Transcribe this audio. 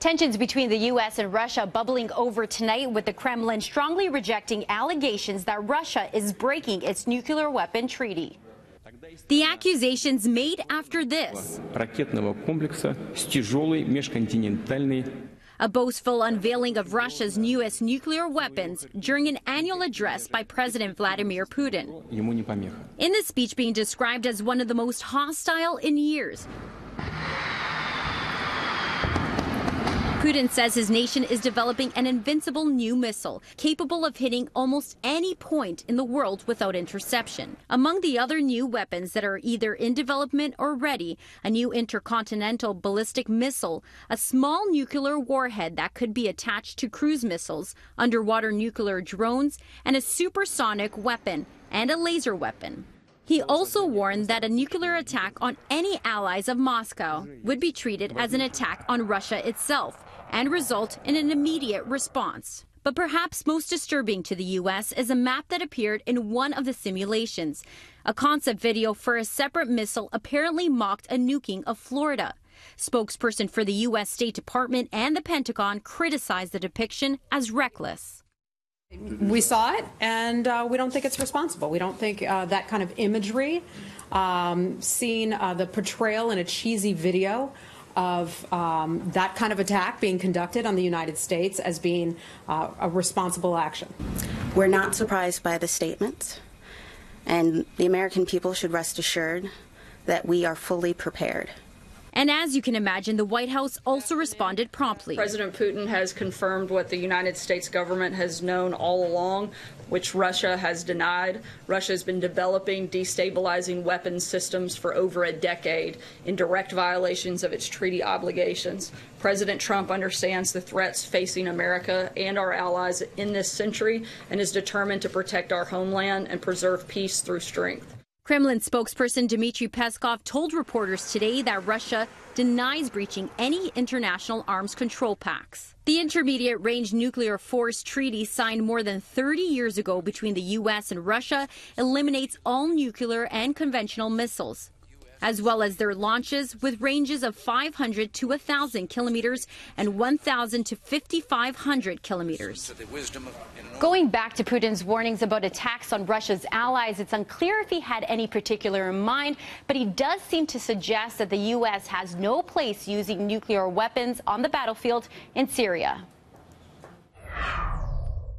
Tensions between the U.S. and Russia bubbling over tonight, with the Kremlin strongly rejecting allegations that Russia is breaking its nuclear weapon treaty. The accusations made after this. A boastful unveiling of Russia's newest nuclear weapons during an annual address by President Vladimir Putin. In the speech being described as one of the most hostile in years, Putin says his nation is developing an invincible new missile capable of hitting almost any point in the world without interception. Among the other new weapons that are either in development or ready, a new intercontinental ballistic missile, a small nuclear warhead that could be attached to cruise missiles, underwater nuclear drones, and a supersonic weapon and a laser weapon. He also warned that a nuclear attack on any allies of Moscow would be treated as an attack on Russia itself and result in an immediate response. But perhaps most disturbing to the U.S. is a map that appeared in one of the simulations. A concept video for a separate missile apparently mocked a nuking of Florida. Spokesperson for the U.S. State Department and the Pentagon criticized the depiction as reckless. We saw it, and we don't think it's responsible. We don't think that kind of imagery, seeing the portrayal in a cheesy video of that kind of attack being conducted on the United States as being a responsible action. We're not surprised by the statement, and the American people should rest assured that we are fully prepared. And as you can imagine, the White House also responded promptly. President Putin has confirmed what the United States government has known all along, which Russia has denied. Russia has been developing destabilizing weapons systems for over a decade in direct violations of its treaty obligations. President Trump understands the threats facing America and our allies in this century and is determined to protect our homeland and preserve peace through strength. Kremlin spokesperson Dmitry Peskov told reporters today that Russia denies breaching any international arms control pacts. The Intermediate-Range Nuclear Force Treaty, signed more than 30 years ago between the U.S. and Russia, eliminates all nuclear and conventional missiles, as well as their launches, with ranges of 500 to 1,000 kilometers and 1,000 to 5,500 kilometers. Going back to Putin's warnings about attacks on Russia's allies, it's unclear if he had any particular in mind, but he does seem to suggest that the U.S. has no place using nuclear weapons on the battlefield in Syria.